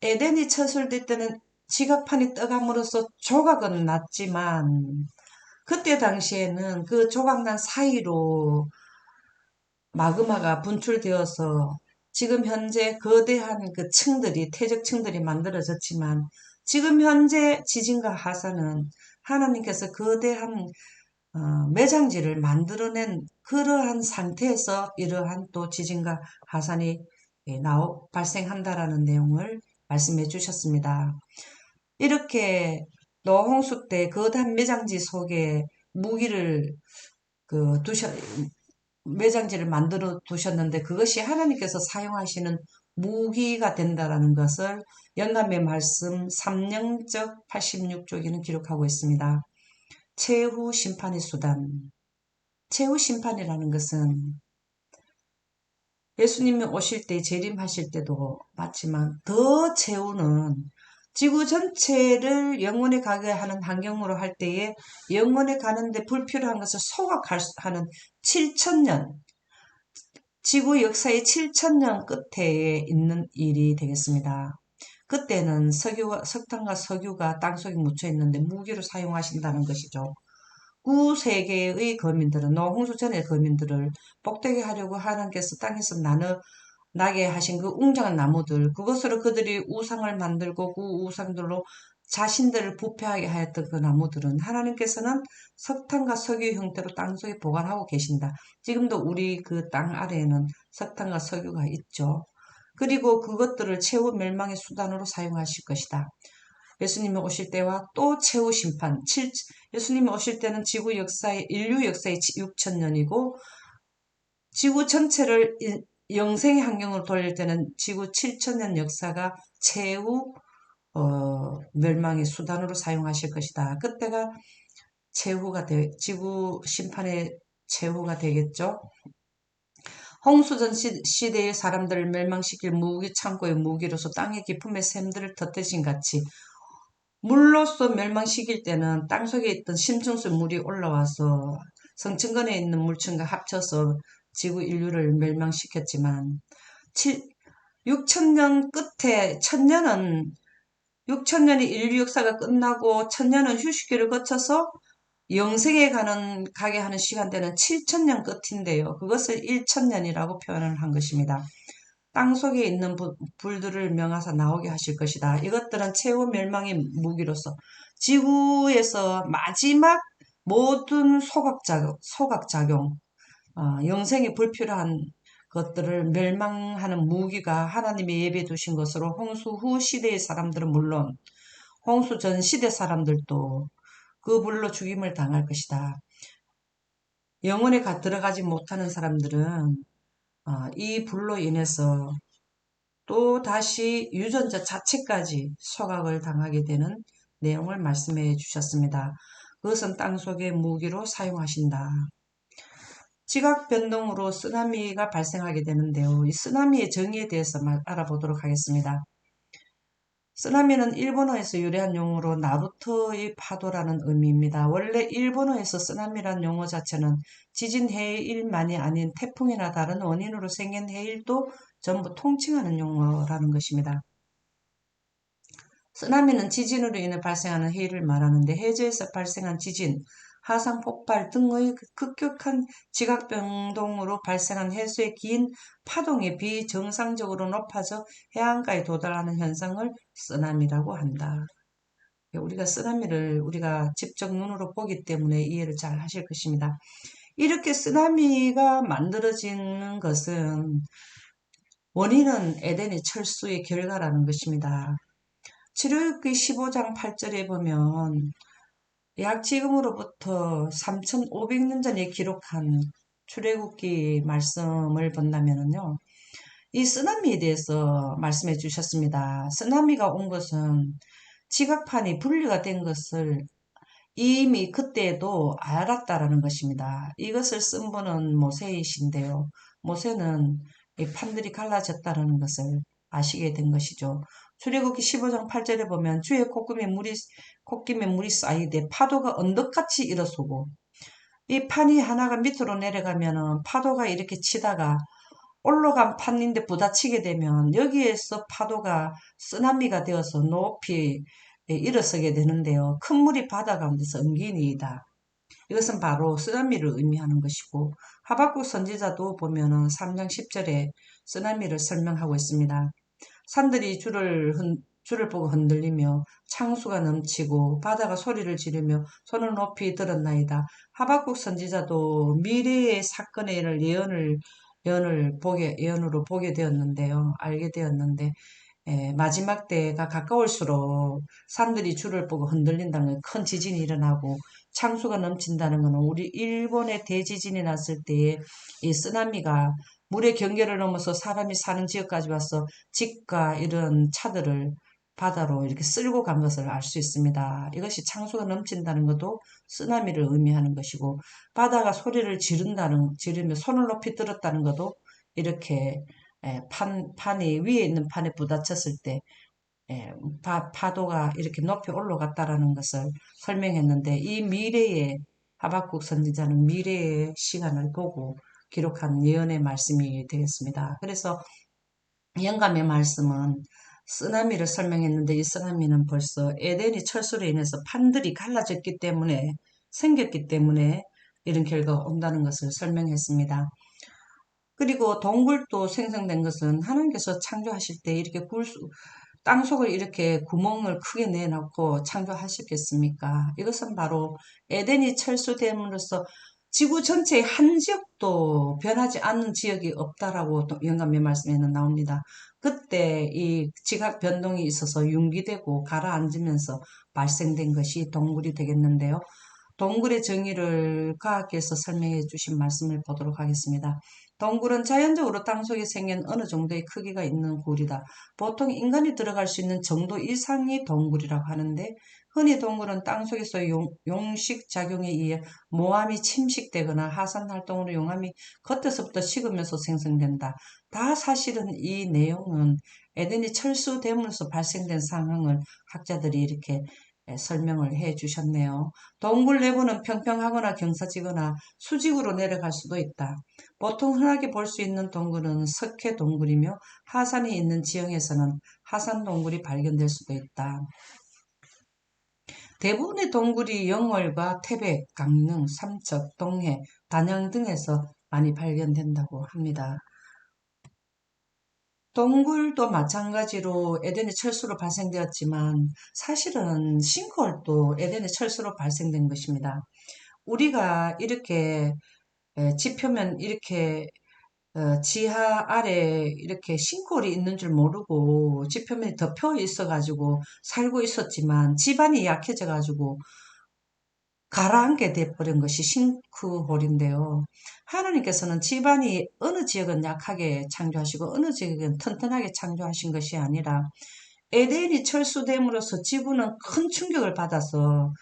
에덴이 처설될 때는 지각판이 떠감으로써 조각은 났지만 그때 당시에는 그 조각난 사이로 마그마가 분출되어서 지금 현재 거대한 그 퇴적층들이 만들어졌지만 지금 현재 지진과 하산은 하나님께서 거대한 매장지를 만들어낸 그러한 상태에서 이러한 또 지진과 하산이 발생한다라는 내용을 말씀해 주셨습니다. 이렇게 노홍수 때 거대한 매장지 속에 무기를 그 매장지를 만들어 두셨는데 그것이 하나님께서 사용하시는 무기가 된다라는 것을 영감의 말씀 3영적 86쪽에는 기록하고 있습니다. 최후 심판의 수단. 최후 심판이라는 것은 예수님이 오실 때 재림하실 때도 맞지만 더 최후는 지구 전체를 영원에 가게 하는 환경으로 할 때에 영원에 가는데 불필요한 것을 소각하는 7천년, 지구 역사의 7천년 끝에 있는 일이 되겠습니다. 그때는 석탄과 석유가 땅속에 묻혀 있는데 무기로 사용하신다는 것이죠. 구세계의 거민들은 노홍수 전의 거민들을 복되게 하려고 하나님께서 땅에서 나게 하신 그 웅장한 나무들, 그것으로 그들이 우상을 만들고 그 우상들로 자신들을 부패하게 하였던 그 나무들은 하나님께서는 석탄과 석유 형태로 땅속에 보관하고 계신다. 지금도 우리 그 땅 아래에는 석탄과 석유가 있죠. 그리고 그것들을 최후 멸망의 수단으로 사용하실 것이다. 예수님이 오실 때와 또 최후 심판, 예수님이 오실 때는 인류 역사의 6천년이고 지구 전체를 영생의 환경으로 돌릴 때는 지구 7천년 역사가 최후 멸망의 수단으로 사용하실 것이다. 그때가 지구 심판의 최후가 되겠죠. 홍수전 시대의 사람들을 멸망시킬 무기 창고의 무기로서 땅의 깊음의 샘들을 덧대신 같이 물로서 멸망시킬 때는 땅속에 있던 심층수 물이 올라와서 성층권에 있는 물층과 합쳐서 지구 인류를 멸망시켰지만 6천년 끝에 6천년이 인류 역사가 끝나고 1,000년은 휴식기를 거쳐서 영생에 가게 하는 시간대는 7천년 끝인데요. 그것을 1천년이라고 표현을 한 것입니다. 땅속에 있는 불들을 명하사 나오게 하실 것이다. 이것들은 최후 멸망의 무기로서 지구에서 마지막 모든 소각작용, 영생에 불필요한 것들을 멸망하는 무기가 하나님이 예비해 두신 것으로 홍수 후 시대의 사람들은 물론 홍수 전 시대 사람들도 그 불로 죽임을 당할 것이다. 영혼에 들어가지 못하는 사람들은 이 불로 인해서 또 다시 유전자 자체까지 소각을 당하게 되는 내용을 말씀해 주셨습니다. 그것은 땅속의 무기로 사용하신다. 지각 변동으로 쓰나미가 발생하게 되는데요. 이 쓰나미의 정의에 대해서 알아보도록 하겠습니다. 쓰나미는 일본어에서 유래한 용어로 나루토의 파도라는 의미입니다. 원래 일본어에서 쓰나미란 용어 자체는 지진 해일만이 아닌 태풍이나 다른 원인으로 생긴 해일도 전부 통칭하는 용어라는 것입니다. 쓰나미는 지진으로 인해 발생하는 해일을 말하는데 해저에서 발생한 지진, 하상 폭발 등의 급격한 지각 변동으로 발생한 해수의 긴 파동이 비정상적으로 높아져 해안가에 도달하는 현상을 쓰나미라고 한다. 우리가 쓰나미를 우리가 직접 눈으로 보기 때문에 이해를 잘 하실 것입니다. 이렇게 쓰나미가 만들어지는 것은 원인은 에덴의 철수의 결과라는 것입니다. 출애굽기 15장 8절에 보면 약 지금으로부터 3,500년 전에 기록한 출애굽기 말씀을 본다면요. 이 쓰나미에 대해서 말씀해 주셨습니다. 쓰나미가 온 것은 지각판이 분리가 된 것을 이미 그때도 알았다라는 것입니다. 이것을 쓴 분은 모세이신데요. 모세는 이 판들이 갈라졌다는 것을 아시게 된 것이죠. 출애굽기 15장 8절에 보면 주의 콧김에 물이 쌓이되 파도가 언덕같이 일어서고 이 판이 하나가 밑으로 내려가면은 파도가 이렇게 치다가 올라간 판인데 부딪히게 되면 여기에서 파도가 쓰나미가 되어서 높이 일어서게 되는데요. 큰 물이 바다 가운데서 엉기니이다. 이것은 바로 쓰나미를 의미하는 것이고 하박국 선지자도 보면은 3장 10절에 쓰나미를 설명하고 있습니다. 산들이 줄을 보고 흔들리며 창수가 넘치고 바다가 소리를 지르며 손을 높이 들었나이다. 하박국 선지자도 미래의 사건의 예언으로 보게 되었는데요. 알게 되었는데 마지막 때가 가까울수록 산들이 줄을 보고 흔들린다는 건 큰 지진이 일어나고 창수가 넘친다는 것은 우리 일본의 대지진이 났을 때에 이 쓰나미가 물의 경계를 넘어서 사람이 사는 지역까지 와서 집과 이런 차들을 바다로 이렇게 쓸고 간 것을 알 수 있습니다. 이것이 창수가 넘친다는 것도 쓰나미를 의미하는 것이고 바다가 소리를 지르며 손을 높이 들었다는 것도 이렇게 판이 위에 있는 판에 부딪혔을 때 파도가 이렇게 높이 올라갔다라는 것을 설명했는데 이 미래의 하박국 선지자는 미래의 시간을 보고 기록한 예언의 말씀이 되겠습니다. 그래서 영감의 말씀은 쓰나미를 설명했는데 이 쓰나미는 벌써 에덴이 철수로 인해서 판들이 갈라졌기 때문에 생겼기 때문에 이런 결과가 온다는 것을 설명했습니다. 그리고 동굴도 생성된 것은 하나님께서 창조하실 때 이렇게 땅속을 이렇게 구멍을 크게 내놓고 창조하셨겠습니까? 이것은 바로 에덴이 철수됨으로써 지구 전체의 한 지역도 변하지 않는 지역이 없다라고 영감의 말씀에는 나옵니다. 그때 이 지각 변동이 있어서 융기되고 가라앉으면서 발생된 것이 동굴이 되겠는데요. 동굴의 정의를 과학계에서 설명해 주신 말씀을 보도록 하겠습니다. 동굴은 자연적으로 땅속에 생긴 어느 정도의 크기가 있는 굴이다. 보통 인간이 들어갈 수 있는 정도 이상이 동굴이라고 하는데 흔히 동굴은 땅속에서 용식 작용에 의해 모함이 침식되거나 하산 활동으로 용암이 겉에서부터 식으면서 생성된다. 다 사실은 이 내용은 에덴이 철수됨으로써 발생된 상황을 학자들이 이렇게 설명을 해 주셨네요. 동굴 내부는 평평하거나 경사지거나 수직으로 내려갈 수도 있다. 보통 흔하게 볼 수 있는 동굴은 석회 동굴이며 하산이 있는 지형에서는 하산 동굴이 발견될 수도 있다. 대부분의 동굴이 영월과 태백, 강릉, 삼척, 동해, 단양 등에서 많이 발견된다고 합니다. 동굴도 마찬가지로 에덴의 철수로 발생되었지만 사실은 싱크홀도 에덴의 철수로 발생된 것입니다. 우리가 이렇게 지표면 이렇게 지하 아래 이렇게 싱크홀이 있는 줄 모르고 지표면이 덮여 있어가지고 살고 있었지만 집안이 약해져가지고 가라앉게 돼버린 것이 싱크홀인데요. 하나님께서는 집안이 어느 지역은 약하게 창조하시고 어느 지역은 튼튼하게 창조하신 것이 아니라 에덴이 철수됨으로써 지구는 큰 충격을 받아서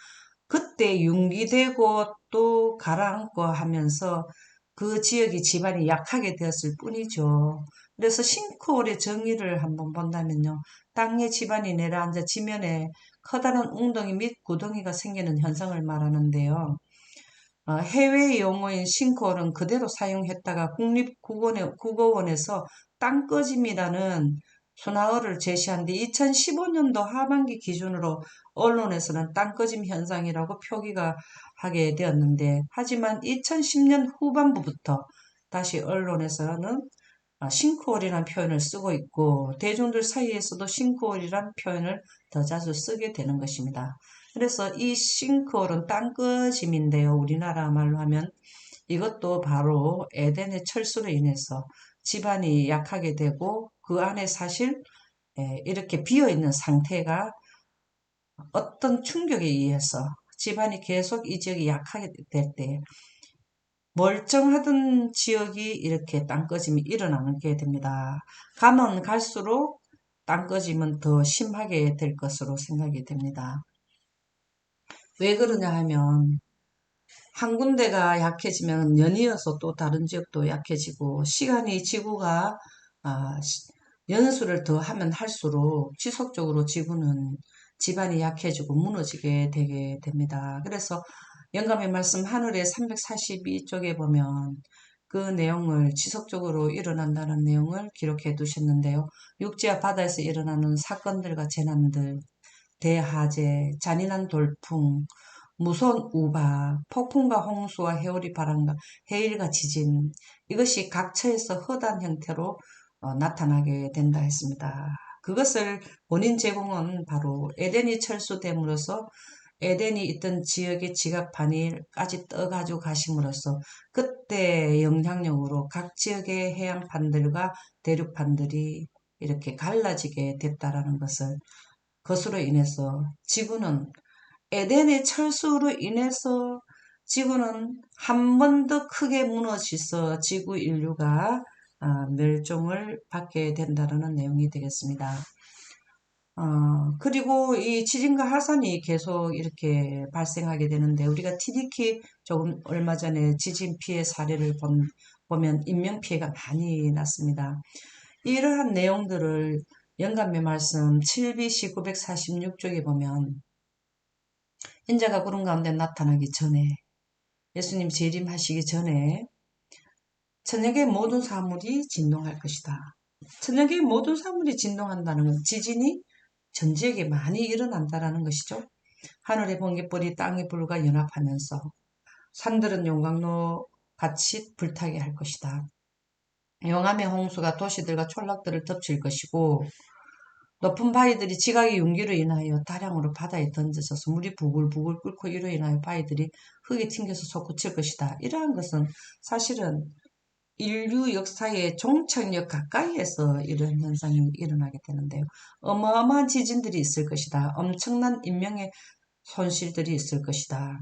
그때 융기되고 또 가라앉고 하면서 그 지역이 집안이 약하게 되었을 뿐이죠. 그래서 싱크홀의 정의를 한번 본다면요. 땅에 집안이 내려앉아 지면에 커다란 웅덩이 및 구덩이가 생기는 현상을 말하는데요. 해외 용어인 싱크홀은 그대로 사용했다가 국립국어원에서 땅꺼짐이라는 순화어를 제시한 뒤 2015년도 하반기 기준으로 언론에서는 땅꺼짐 현상이라고 표기가 하게 되었는데 하지만 2010년 후반부부터 다시 언론에서는 싱크홀이라는 표현을 쓰고 있고 대중들 사이에서도 싱크홀이라는 표현을 더 자주 쓰게 되는 것입니다. 그래서 이 싱크홀은 땅꺼짐인데요. 우리나라 말로 하면 이것도 바로 에덴의 철수로 인해서 집안이 약하게 되고 그 안에 사실 이렇게 비어있는 상태가 어떤 충격에 의해서 집안이 계속 이 지역이 약하게 될 때 멀쩡하던 지역이 이렇게 땅꺼짐이 일어나게 됩니다. 가면 갈수록 땅꺼짐은 더 심하게 될 것으로 생각이 됩니다. 왜 그러냐 하면 한 군데가 약해지면 연이어서 또 다른 지역도 약해지고 시간이 지구가 아, 연수를 더 하면 할수록 지속적으로 지구는 지반이 약해지고 무너지게 되게 됩니다. 그래서 영감의 말씀 하늘의 342쪽에 보면 그 내용을 지속적으로 일어난다는 내용을 기록해 두셨는데요. 육지와 바다에서 일어나는 사건들과 재난들, 대하재, 잔인한 돌풍, 무서운 우박, 폭풍과 홍수와 해오리 바람과 해일과 지진 이것이 각처에서 허다한 형태로 나타나게 된다 했습니다. 그것을 원인 제공은 바로 에덴이 철수됨으로써 에덴이 있던 지역의 지각판이까지 떠가지고 가심으로써 그때 영향력으로 각 지역의 해안판들과 대륙판들이 이렇게 갈라지게 됐다라는 것을 그것으로 인해서 지구는 에덴의 철수로 인해서 지구는 한 번 더 크게 무너져서 지구 인류가 멸종을 받게 된다는 내용이 되겠습니다. 그리고 이 지진과 하산이 계속 이렇게 발생하게 되는데 우리가 TDK 조금 얼마 전에 지진 피해 사례를 보면 인명피해가 많이 났습니다. 이러한 내용들을 영감의 말씀 7BC 946쪽에 보면 인자가 구름 가운데 나타나기 전에 예수님 재림하시기 전에 천역의 모든 사물이 진동할 것이다. 천역의 모든 사물이 진동한다는 건 지진이 전 지역에 많이 일어난다는 것이죠. 하늘의 번갯불이 땅의 불과 연합하면서 산들은 용광로 같이 불타게 할 것이다. 용암의 홍수가 도시들과 촌락들을 덮칠 것이고 높은 바위들이 지각의 용기로 인하여 다량으로 바다에 던져져서 물이 부글부글 끓고 이로 인하여 바위들이 흙에 튕겨서 솟구칠 것이다. 이러한 것은 사실은 인류 역사의 종착역 가까이에서 이런 현상이 일어나게 되는데요. 어마어마한 지진들이 있을 것이다. 엄청난 인명의 손실들이 있을 것이다.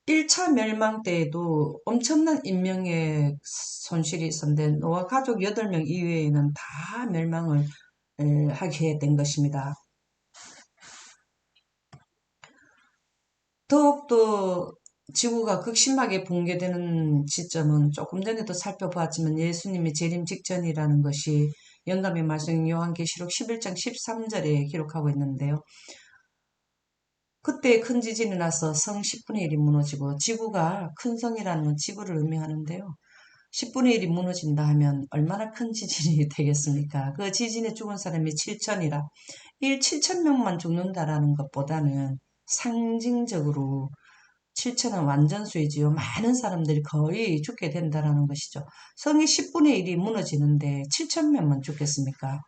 1차 멸망 때에도 엄청난 인명의 손실이 있었는데 노아 가족 8명 이외에는 다 멸망을 하게 된 것입니다. 더욱더 지구가 극심하게 붕괴되는 시점은 조금 전에도 살펴보았지만 예수님의 재림 직전이라는 것이 영감의 말씀 요한계시록 11장 13절에 기록하고 있는데요. 그때 큰 지진이 나서 성 10분의 1이 무너지고 지구가 큰 성이라는 건 지구를 의미하는데요. 10분의 1이 무너진다 하면 얼마나 큰 지진이 되겠습니까? 그 지진에 죽은 사람이 7천이라 7천명만 죽는다라는 것보다는 상징적으로 7천은 완전수이지요. 많은 사람들이 거의 죽게 된다라는 것이죠. 성이 10분의 1이 무너지는데 7천명만 죽겠습니까?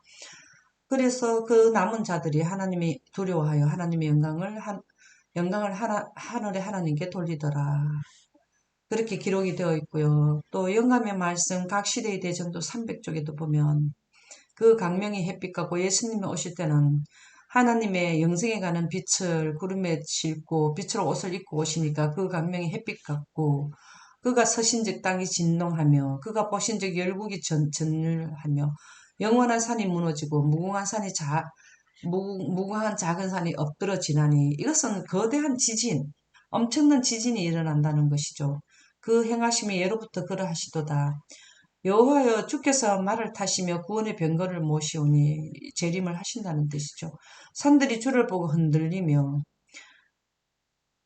그래서 그 남은 자들이 하나님이 두려워하여 하나님의 영광을 하늘의 하나님께 돌리더라. 그렇게 기록이 되어 있고요. 또 영감의 말씀 각 시대의 대전도 300쪽에도 보면 그 강명이 햇빛 같고 예수님이 오실 때는 하나님의 영생에 가는 빛을 구름에 싣고 빛으로 옷을 입고 오시니까 그 강명이 햇빛 같고 그가 서신즉 땅이 진동하며 그가 보신즉 열국이 전율하며 영원한 산이 무너지고 무궁한 작은 산이 엎드러 지나니 이것은 거대한 지진, 엄청난 지진이 일어난다는 것이죠. 그 행하심이 예로부터 그러하시도다. 여호와여 주께서 말을 타시며 구원의 병거를 모시오니 재림을 하신다는 뜻이죠. 산들이 주를 보고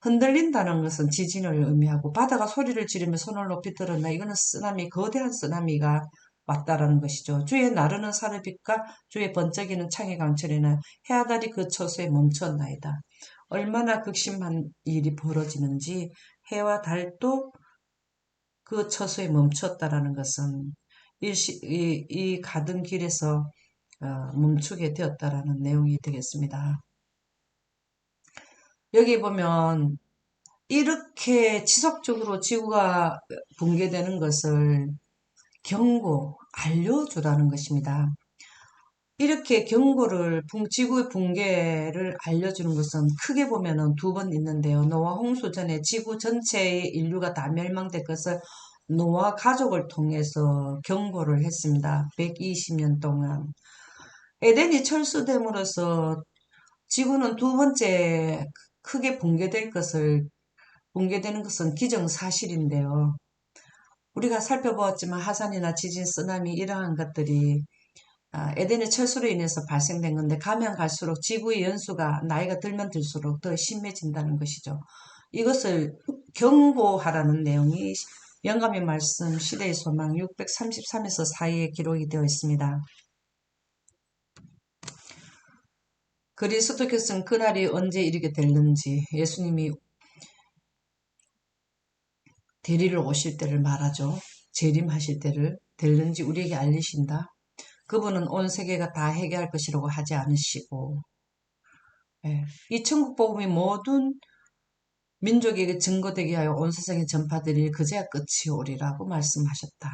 흔들린다는 것은 지진을 의미하고 바다가 소리를 지르며 손을 높이 들었나 이거는 쓰나미, 거대한 쓰나미가 왔다라는 것이죠. 주의 나르는 사르빛과 주의 번쩍이는 창의 강철이나 해아달이 그 처소에 멈췄나이다. 얼마나 극심한 일이 벌어지는지 해와 달도 그 처소에 멈췄다라는 것은 이 가던 길에서 멈추게 되었다라는 내용이 되겠습니다. 여기 보면 이렇게 지속적으로 지구가 붕괴되는 것을 알려주라는 것입니다. 이렇게 지구의 붕괴를 알려주는 것은 크게 보면은 두 번 있는데요. 노아 홍수 전에 지구 전체의 인류가 다 멸망될 것을 노아 가족을 통해서 경고를 했습니다. 120년 동안. 에덴이 철수됨으로써 지구는 두 번째 크게 붕괴되는 것은 기정사실인데요. 우리가 살펴보았지만 하산이나 지진, 쓰나미 이러한 것들이 에덴의 철수로 인해서 발생된 건데 가면 갈수록 지구의 연수가 나이가 들면 들수록 더 심해진다는 것이죠. 이것을 경고하라는 내용이 영감의 말씀 시대의 소망 633에서 사이에 기록이 되어 있습니다. 그리스도께서는 그날이 언제 이르게 될는지 예수님이 대리를 오실 때를 말하죠. 재림하실 때를 될는지 우리에게 알리신다. 그분은 온 세계가 다 해결할 것이라고 하지 않으시고 이 천국 복음이 모든 민족에게 증거되게 하여 온 세상에 전파되리니 그제야 끝이 오리라고 말씀하셨다.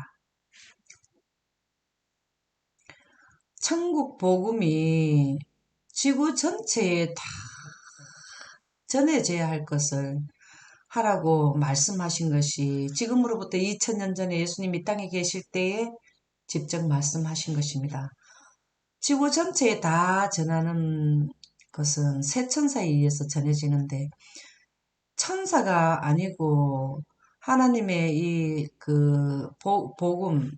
천국 복음이 지구 전체에 다 전해져야 할 것을 하라고 말씀하신 것이 지금으로부터 2000년 전에 예수님이 땅에 계실 때에 직접 말씀하신 것입니다. 지구 전체에 다 전하는 것은 새 천사에 의해서 전해지는데 천사가 아니고 하나님의 이 그 복음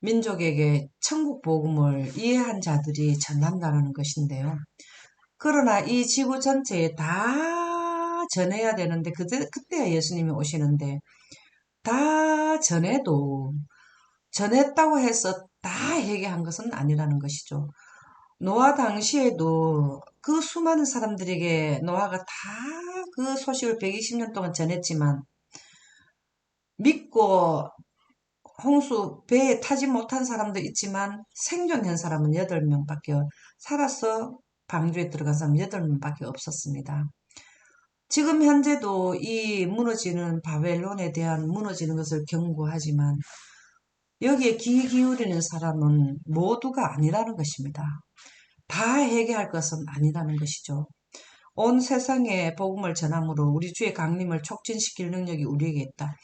민족에게 천국 복음을 이해한 자들이 전한다는 것인데요. 그러나 이 지구 전체에 다 전해야 되는데 그때야 예수님이 오시는데 다 전해도 전했다고 해서 다 회개한 것은 아니라는 것이죠. 노아 당시에도 그 수많은 사람들에게 노아가 다 그 소식을 120년 동안 전했지만 믿고 홍수 배에 타지 못한 사람도 있지만 생존한 사람은 8명밖에 살아서 방주에 들어간 사람 8명밖에 없었습니다. 지금 현재도 이 무너지는 바벨론에 대한 무너지는 것을 경고하지만 여기에 귀 기울이는 사람은 모두가 아니라는 것입니다. 다 회개할 것은 아니라는 것이죠. 온 세상에 복음을 전함으로 우리 주의 강림을 촉진시킬 능력이 우리에게 있다.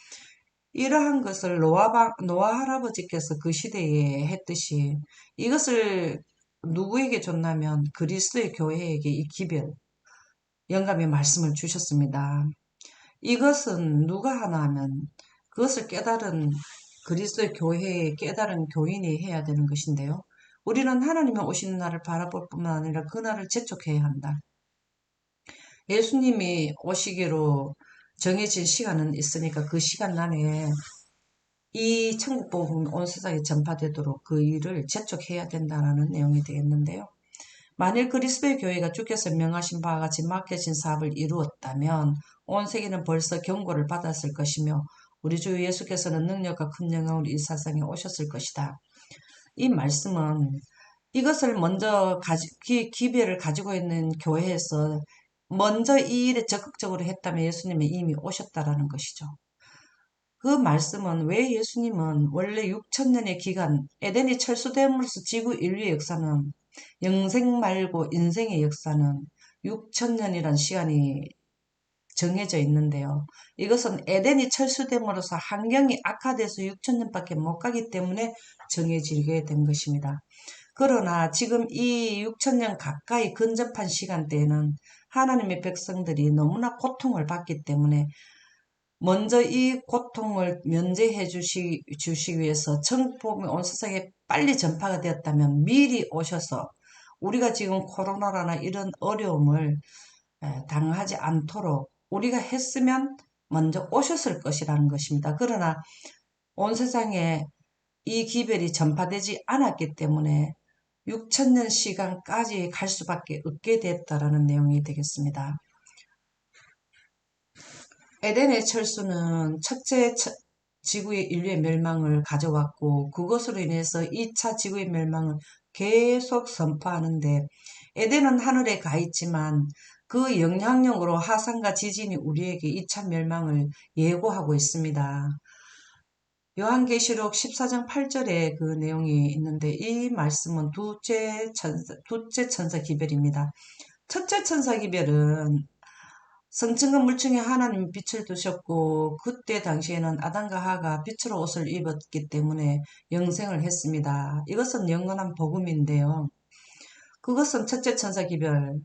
이러한 것을 노아 할아버지께서 그 시대에 했듯이 이것을 누구에게 줬냐면 그리스도의 교회에게 이 기별, 영감의 말씀을 주셨습니다. 이것은 누가 하나 하면 그것을 깨달은 그리스도의 교회의 깨달은 교인이 해야 되는 것인데요. 우리는 하나님의 오시는 날을 바라볼 뿐만 아니라 그 날을 재촉해야 한다. 예수님이 오시기로 정해진 시간은 있으니까 그 시간 안에 이 천국 복음이 온 세상에 전파되도록 그 일을 재촉해야 된다는 내용이 되겠는데요. 만일 그리스도의 교회가 주께서 명하신 바와 같이 맡겨진 사업을 이루었다면 온 세계는 벌써 경고를 받았을 것이며 우리 주 예수께서는 능력과 큰 영광으로 이 세상에 오셨을 것이다. 이 말씀은 이것을 먼저 기별을 가지고 있는 교회에서 먼저 이 일에 적극적으로 했다면 예수님이 이미 오셨다라는 것이죠. 그 말씀은 왜 예수님은 원래 6천년의 기간 에덴이 철수됨으로써 지구 인류의 역사는 영생 말고 인생의 역사는 6천년이란 시간이 정해져 있는데요. 이것은 에덴이 철수됨으로써 환경이 악화돼서 6천년밖에 못 가기 때문에 정해지게 된 것입니다. 그러나 지금 이 6천년 가까이 근접한 시간대에는 하나님의 백성들이 너무나 고통을 받기 때문에 먼저 이 고통을 면제해 주시기 위해서 천국복음이 온 세상에 빨리 전파가 되었다면 미리 오셔서 우리가 지금 코로나나 이런 어려움을 당하지 않도록 우리가 했으면 먼저 오셨을 것이라는 것입니다. 그러나 온 세상에 이 기별이 전파되지 않았기 때문에 6천년 시간까지 갈 수밖에 없게 됐다라는 내용이 되겠습니다. 에덴의 철수는 첫째 지구의 인류의 멸망을 가져왔고 그것으로 인해서 2차 지구의 멸망을 계속 선포하는데 에덴은 하늘에 가 있지만 그 영향력으로 화산과 지진이 우리에게 2차 멸망을 예고하고 있습니다. 요한계시록 14장 8절에 그 내용이 있는데 이 말씀은 둘째 천사 기별입니다. 첫째 천사 기별은 성층과 물층에 하나님이 빛을 두셨고 그때 당시에는 아담과 하가 빛으로 옷을 입었기 때문에 영생을 했습니다. 이것은 영원한 복음인데요. 그것은 첫째 천사 기별.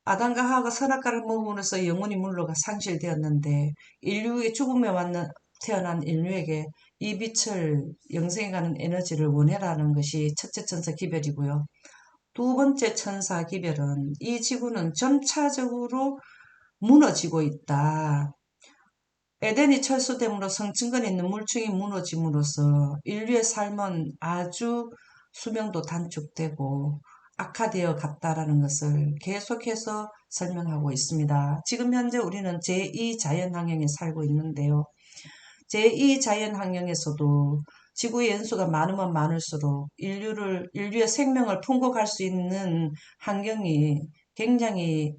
아담과 하가 선악과를 먹음으로써 영혼이 물로가 상실되었는데 인류의 죽음에 태어난 인류에게 이 빛을 영생에 가는 에너지를 원해라는 것이 첫째 천사 기별이고요. 두 번째 천사 기별은 이 지구는 점차적으로 무너지고 있다. 에덴이 철수됨으로 성층권에 있는 물층이 무너짐으로써 인류의 삶은 아주 수명도 단축되고 악화되어 갔다라는 것을 계속해서 설명하고 있습니다. 지금 현재 우리는 제2자연환경에 살고 있는데요. 제2자연환경에서도 지구의 연수가 많으면 많을수록 인류의 생명을 품고 갈 수 있는 환경이 굉장히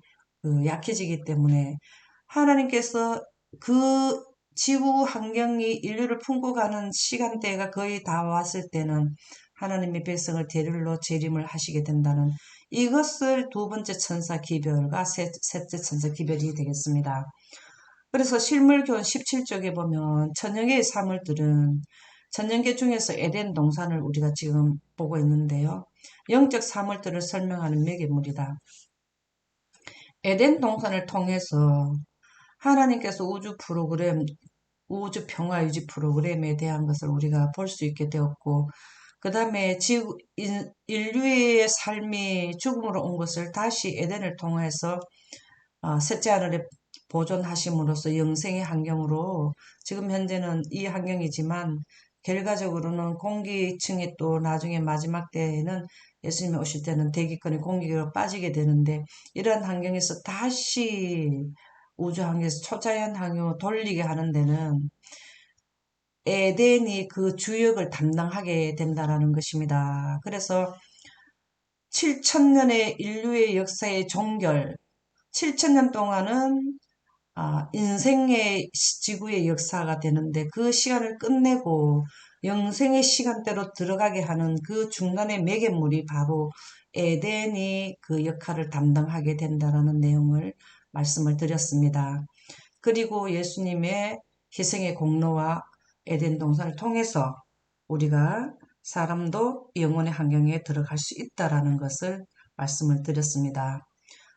약해지기 때문에 하나님께서 그 지구 환경이 인류를 품고 가는 시간대가 거의 다 왔을 때는 하나님의 백성을 대를로 재림을 하시게 된다는 이것을 두 번째 천사 기별과 셋째 천사 기별이 되겠습니다. 그래서 실물교훈 17쪽에 보면 천연계의 사물들은 천연계 중에서 에덴 동산을 우리가 지금 보고 있는데요. 영적 사물들을 설명하는 매개물이다. 에덴 동산을 통해서 하나님께서 우주 프로그램, 우주 평화 유지 프로그램에 대한 것을 우리가 볼 수 있게 되었고, 그 다음에 인류의 삶이 죽음으로 온 것을 다시 에덴을 통해서 셋째 하늘에 보존하심으로써 영생의 환경으로 지금 현재는 이 환경이지만 결과적으로는 공기층이 또 나중에 마지막 때에는 예수님이 오실 때는 대기권이 공기가 빠지게 되는데 이러한 환경에서 다시 우주 환경에서 초자연 환경으로 돌리게 하는 데는 에덴이 그 주역을 담당하게 된다는 것입니다. 그래서 7천년의 인류의 역사의 종결, 7천년 동안은 인생의 지구의 역사가 되는데 그 시간을 끝내고 영생의 시간대로 들어가게 하는 그 중간의 매개물이 바로 에덴이 그 역할을 담당하게 된다라는 내용을 말씀을 드렸습니다. 그리고 예수님의 희생의 공로와 에덴 동산을 통해서 우리가 사람도 영혼의 환경에 들어갈 수 있다라는 것을 말씀을 드렸습니다.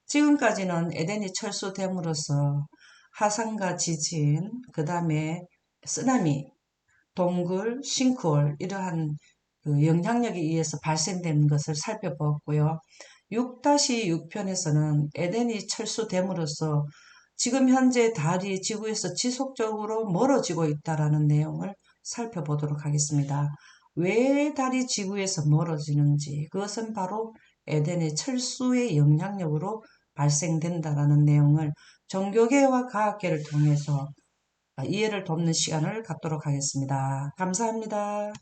지금까지는 에덴이 철수됨으로써 화산과 지진, 그 다음에 쓰나미, 동굴, 싱크홀 이러한 그 영향력에 의해서 발생되는 것을 살펴보았고요. 6-6편에서는 에덴이 철수됨으로써 지금 현재 달이 지구에서 지속적으로 멀어지고 있다는 내용을 살펴보도록 하겠습니다. 왜 달이 지구에서 멀어지는지 그것은 바로 에덴의 철수의 영향력으로 발생된다라는 내용을 종교계와 과학계를 통해서 이해를 돕는 시간을 갖도록 하겠습니다. 감사합니다.